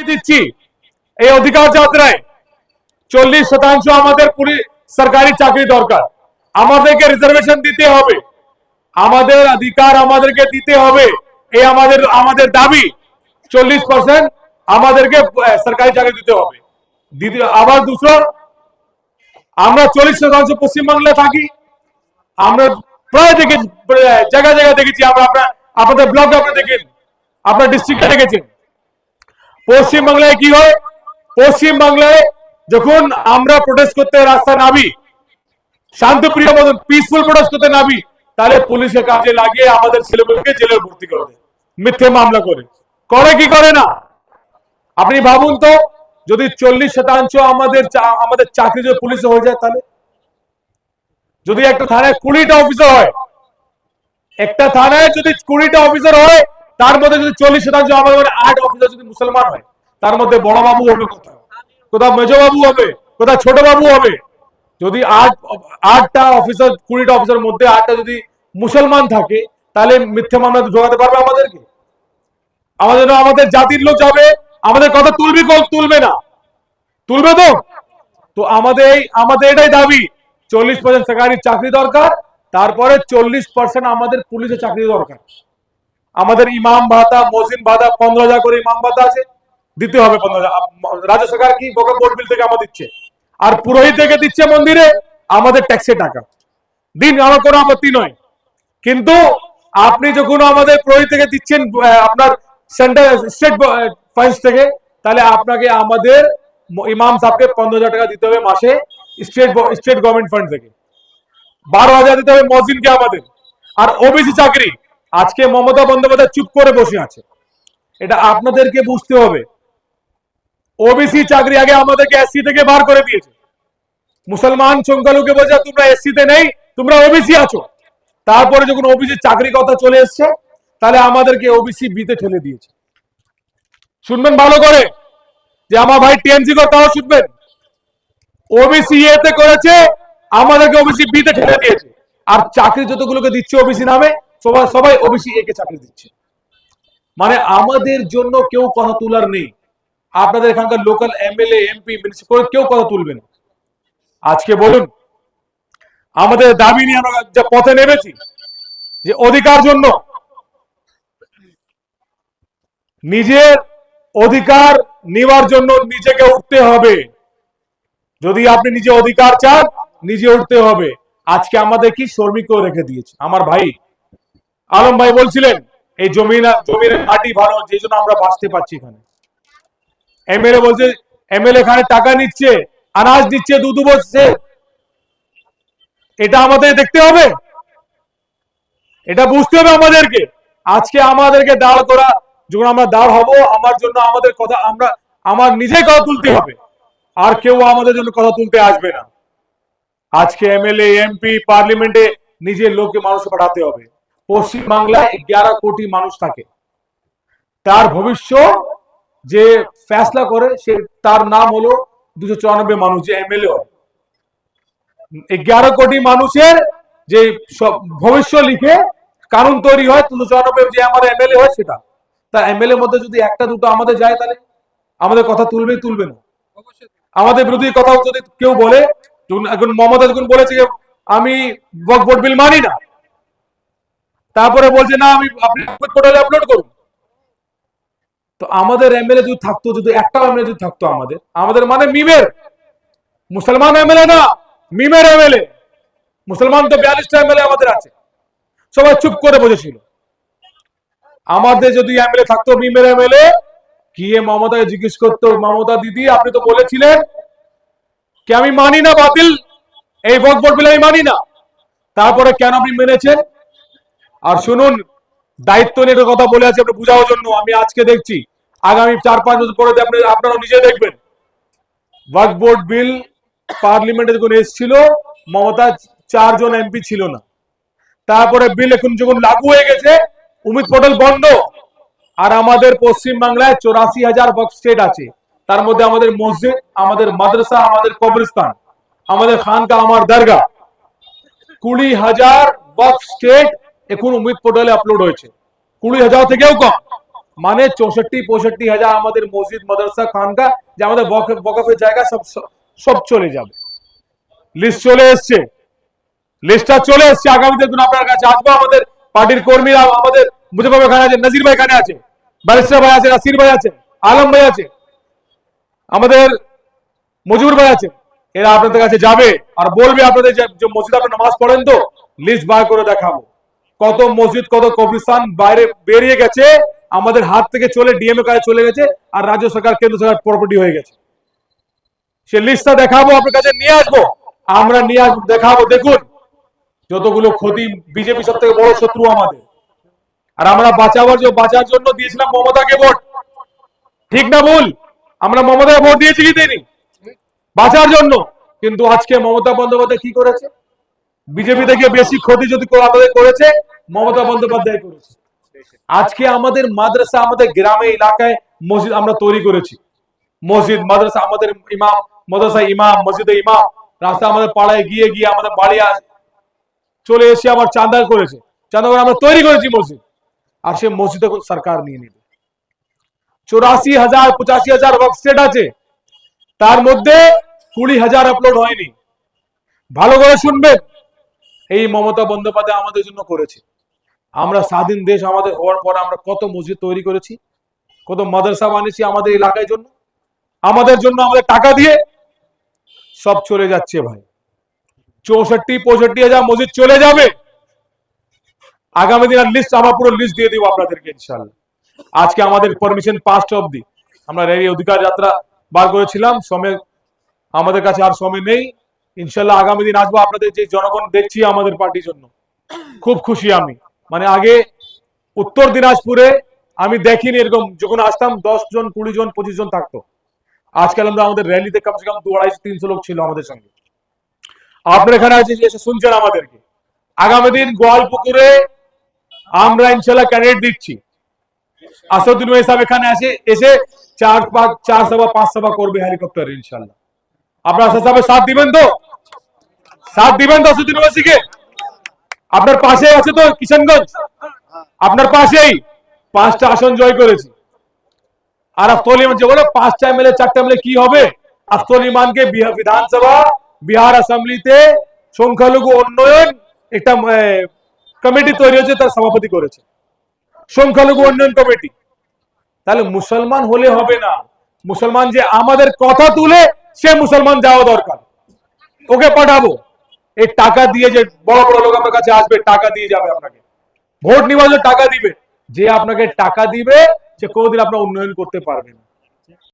দিচ্ছি এই অধিকার যাত্রায় 40% আমাদের পুলিশ সরকারি চাকরি দরকার, আমাদেরকে রিজার্ভেশন দিতে হবে, আমাদের অধিকার আমাদেরকে দিতে হবে, এই আমাদের আমাদের দাবি। 40% আমাদেরকে সরকারি চাকরি দিতে হবে। আবার দুশো, আমরা 40% পশ্চিমবাংলায় থাকি, আমরা প্রায় দেখেছি, জায়গায় জায়গায় দেখেছি, আমরা আপনাদের ব্লকে আপনি দেখেন, আপনার ডিস্ট্রিক্টে দেখেছেন। পশ্চিমবাংলায় কি হয়, পশ্চিমবাংলায় যখন আমরা প্রোটেস্ট করতে রাস্তায় নামি, শান্তপ্রিয় মতন পিসফুল প্রোটেস্ট করতে নামি, তাহলে পুলিশের কাজে লাগিয়ে আমাদের ছেলেমেয়েকে জেলে ভর্তি করে দেয়, মিথ্যে মামলা করে। করে কি করে না? আপনি ভাবুন তো, যদি 40% আমাদের চাকরি যদি পুলিশে হয়ে যায়, তাহলে যদি একটা থানায় 20টা অফিসার হয়, একটা থানায় যদি 20টা অফিসার হয়, তার মধ্যে যদি 40% আমাদের 8 অফিসার যদি মুসলমান হয়, তার মধ্যে বড় বাবু হবে কোথাও, কোথাও মেজো বাবু হবে, কোথাও ছোট বাবু হবে। যদি 8টা অফিসার, 20টা অফিসার মধ্যে 8টা যদি মুসলমান থাকে, তাহলে মিথ্যে মামলা ঢোকাতে পারবে আমাদেরকে? আমাদের জাতির লোক যাবে, আমাদের কথা তুলবে না? তুলবে তো? তো আমাদের এটাই দাবি, 40% সরকারি চাকরি দরকার, তারপরে 40% আমাদের পুলিশের চাকরি দরকার। আমাদের ইমাম ভাতা, মসজিদ ভাতা 15,000 করে ইমাম ভাতা আছে, দিতে হবে 15,000। রাজ্য সরকার কি বোর্ড বিল থেকে আমাদের দিচ্ছে, আর পুরোহিত থেকে দিচ্ছে মন্দিরে, আমাদের ট্যাক্সের টাকা দিন, আমার কোনো আপত্তি নয়। কিন্তু আপনি যখন আমাদের পুরোহিত থেকে দিচ্ছেন, আপনার সেন্টার স্টেট ফান্ড থেকে, তাহলে আপনাকে আমাদের ইমাম সাহেবকে 15,000 টাকা দিতে হবে মাসে, স্টেট গভর্নমেন্ট ফান্ড থেকে 12,000 দিতে হবে মসজিদকে আমাদের। আর ওবিসি চাকরি, আজকে মমতা বন্দ্যোপাধ্যায় চুপ করে বসে আছে, এটা আপনাদেরকে বুঝতে হবে। ওবিসি চাকরি আগে আমাদেরকে এসসি থেকে বার করে দিয়েছে, মুসলমান সংখ্যালঘুকে বলছে তোমরা এসসি তে নেই, তোমরা ওবিসি আছো। তারপরে যখন ওবিসি চাকরি কথা চলে এসছে, তাহলে আমাদেরকে ওবিসি বিতে ঠেলে দিয়েছে। শুনবেন ভালো করে, যে আমার ভাই টিএমসি করতাও শুনবেন, ওবিসি এতে করেছে, আমাদেরকে ওবিসি বিতে ঠেলে দিয়েছে। আর চাকরি যতগুলোকে দিচ্ছে ওবিসি নামে, সবাই ওবিসি এ কে চাকরি দিচ্ছে। মানে আমাদের জন্য কেউ কথা তোলার নেই। আপনাদের এখানকার লোকাল এমএলএ, এমপি, মিনিস্টার কেউ কথা তুলবেন। আজকে বলুন, আমাদের দাবি নিয়ে আমরা যে পথে নেমেছি, যে অধিকার জন্য, নিজের অধিকার নেওয়ার জন্য নিজেকে উঠতে হবে। যদি আপনি নিজে অধিকার চান, নিজে উঠতে হবে। আজকে আমাদের কি শ্রমিকও রেখে দিয়েছে। আমার ভাই আলম ভাই বলছিলেন, এই জমির মাটি ভালো, যে জন্য আমরা বাঁচতে পারছি। এখানে এমএলএ বলছে, এমএলএ এখানে টাকা নিচ্ছে, আনাজ দিচ্ছে, দুধ বসছে, এটা আমাদের দেখতে হবে, এটা বুঝতে হবে আমাদেরকে। আজকে আমাদেরকে দাঁড় করা, যখন আমরা দাঁড় হব, আমার জন্য আমাদের কথা, আমার নিজেই কথা তুলতে হবে, আর কেউ আমাদের জন্য কথা তুলতে আসবে না। আজকে এমএলএ, এমপি, পার্লামেন্টে নিজের লোককে মানুষ পাঠাতে হবে। পশ্চিমবাংলায় 11 কোটি মানুষ থাকে, তার ভবিষ্যৎ যে ফেসলা করে, সে তার নাম হলো 294 মানুষ, যে এমএলএ হয়। 11 কোটি মানুষের যে ভবিষ্যৎ লিখে কানুন তৈরি হয়, 294 যে আমাদের এমএলএ হয় সেটা। তা এমএলএ মধ্যে যদি একটা দুটো আমাদের যায়, তাহলে আমাদের কথা তুলবে না? আমাদের বিরোধী কথা যদি কেউ বলে, এখন মমতা যখন বলেছে আমি বোর্ড বিল মানি না, তারপরে বলছে না আমি আপনি পোর্টালে আপলোড করুন। তো আমাদের এমএলএ যদি থাকতো, যদি একটা এমএলএ যদি থাকতো আমাদের মানে মিমের, মুসলমান এমএলএ না, মিমের এমএলএ। মুসলমান তো 42টা এমএলএ আমাদের আছে, সবাই চুপ করে বসেছিল। আমাদের যদি এমএলএ থাকতো, মিমের এমএলএ, গিয়ে মমতাকে জিজ্ঞেস করতো, মমতা দিদি আপনি তো বলেছিলেন কি আমি মানি না বাতিল, এই বোর্ড বিল আমি মানি না, তারপরে কেন আপনি মেনেছেন? আর শুনুন, দায়িত্ব নিয়ে কথা বলে আছে, আপনি বুঝানোর জন্য। আমি আজকে দেখছি, আগামী 4-5 বছর পরে আপনারা নিজে দেখবেন, ওয়াকফ বোর্ড বিল পার্লামেন্টে যখন এসেছিল, মমতা 4 জন এমপি ছিল না। তারপরে বিল এখন যখন লাগু হয়ে গেছে, উমিদ পোর্টাল বন্ধ। আর আমাদের পশ্চিম বাংলায় 84,000 ওয়াকফ স্টেট আছে, তার মধ্যে আমাদের মসজিদ, আমাদের মাদ্রাসা, আমাদের কবরস্থান, আমাদের খানকা, আমার দরগা, 20,000 ওয়াকফ স্টেট এখন উমিদ পোর্টালে আপলোড হয়েছে, 20,000 থেকেও কম। মানে 64-65 হাজার আমাদের মসজিদ মাদ্রাসা খানকা যে আমাদের ওয়াকফের জায়গা সব সব চলে যাবে। লিস্ট চলে এসছে, লিস্টটা চলে এসছে। আগামী দিন আপনার কাছে আসবো, আমাদের পার্টির কর্মীরা, আমাদের মুজফর ভাই এখানে আছে, নজির ভাই এখানে আছে, ব্যারিস্টার ভাই আছে, নাসির ভাই আছে, আলম ভাই আছে, আমাদের মজুর ভাই আছে। এরা আপনাদের কাছে যাবে আর বলবে আপনাদের যে মসজিদ আপনার নামাজ পড়েন তো লিস্ট বার করে দেখাবো। কত মসজিদ কত কবরস্থান বাইরে বেরিয়ে গেছে, আমাদের হাত থেকে চলে ডিএমএ কাছে চলে গেছে, আর রাজ্য সরকার কেন্দ্র সরকার প্রপার্টি হয়ে গেছে। সে লিস্টটা দেখাবো, আপনার কাছে নিয়ে আসবো, আমরা নিয়ে আসবো, দেখাবো। দেখুন যতগুলো ক্ষতি, বিজেপি সব থেকে বড় শত্রু আমাদের। আর আমরা বাঁচার জন্য দিয়েছিলাম মমতাকে ভোট, ঠিক না ভুল? আমরা মমতাকে ভোট দিয়েছি কি দিইনি? বাঁচার জন্য। কিন্তু আজকে মমতা বন্দ্যোপাধ্যায় কি করেছে? বিজেপি থেকে বেশি ক্ষতি যদি আমাদের করেছে মমতা বন্দ্যোপাধ্যায় করেছে। আজকে আমাদের মাদ্রাসা, আমাদের গ্রামে এলাকায় মসজিদ আমরা তৈরি করেছি। মসজিদ মাদ্রাসা, আমাদের ইমাম মাদ্রাসা ইমাম, মসজিদে ইমাম, রাস্তা আমাদের পাড়ায় গিয়ে গিয়ে আমাদের বাড়ি চলে এসে আবার চাঁদা করেছে, চাঁদা করে আমরা তৈরি করেছি মসজিদ। আর সে মসজিদ সরকার নিয়ে নিবে। 84,000-85,000 ওয়াকফ স্টেট আছে, তার মধ্যে 20,000 আপলোড হয়নি। ভালো করে শুনবেন, এই মমতা বন্দ্যোপাধ্যায় আমাদের জন্য করেছে। আমরা স্বাধীন দেশ আমাদের হওয়ার পর আমরা কত মসজিদ তৈরি করেছি, কত মাদ্রাসা বানিয়েছি আমাদের এলাকায় জন্য, আমাদের জন্য, আমাদের টাকা দিয়ে। সব চলে যাচ্ছে ভাই। 64-65 হাজার মসজিদ চলে যাবে। আগামী দিনের লিস্ট আমরা পুরো লিস্ট দিয়ে দিব আপনাদেরকে ইনশাআল্লাহ। আজকে আমাদের পারমিশন 5টা অবধি আমরা র্যালি অধিকার যাত্রা বার করেছিলাম, সময় আমাদের কাছে আর সময় নেই। ইনশাআল্লাহ আগামী দিন আসবো। আপনাদের যে জনগণ দেখছি আমাদের পার্টির জন্য খুব খুশি আমি। মানে আগে উত্তর দিনাজপুরে আমি দেখিনি এরকম, যখন আসতাম 10 জন 20 জন 25 জন থাকতো। আজকাল আমরা আমাদের র্যালিতে কমসে কম 200-250-300 লোক ছিল আমাদের সঙ্গে। আপনার এখানে আছে এসে শুনছেন আমাদেরকে। আগামী দিন গোয়ালপুকুরে আমরা ইনশাআল্লাহ ক্যান্ডিডেট দিচ্ছি। আসাদুদ্দিন ওয়াই সাহেব এখানে এসে 4 সভা 5 সভা করবে হেলিকপ্টার ইনশাআল্লাহ। আপনারা আসাদ সাহেবের সাথ দিবেন তো? সাথ দিবেন তো আসাদুদ্দিন ওয়াইসিকে? আপনার পাশে আছে তো কিশনগঞ্জ, আপনার পাশেই 5টা আসন জয় করেছি। আর আফতল ইমান যে বলে 5টা এমএলএ 4টা এমএলএ কি হবে? আফতল ইমানকে বিধানসভা বিহার অ্যাসেম্বলিতে সংখ্যালঘু উন্নয়ন একটা কমিটি তৈরি হয়েছে, তার সভাপতি করেছে, সংখ্যালঘু উন্নয়ন কমিটি। তাহলে মুসলমান হলে হবে না, মুসলমান যে আমাদের কথা তুলে সে মুসলমান যাওয়া দরকার, ওকে পাঠাবো। এই টাকা দিয়ে যে বড় বড় লোক আপনার কাছে আসবে, টাকা দিয়ে যাবে আপনাকে, ভোট নিবার জন্য টাকা দিবে, যে আপনাকে টাকা দিবে সে কোনোদিন আপনার উন্নয়ন করতে পারবে না।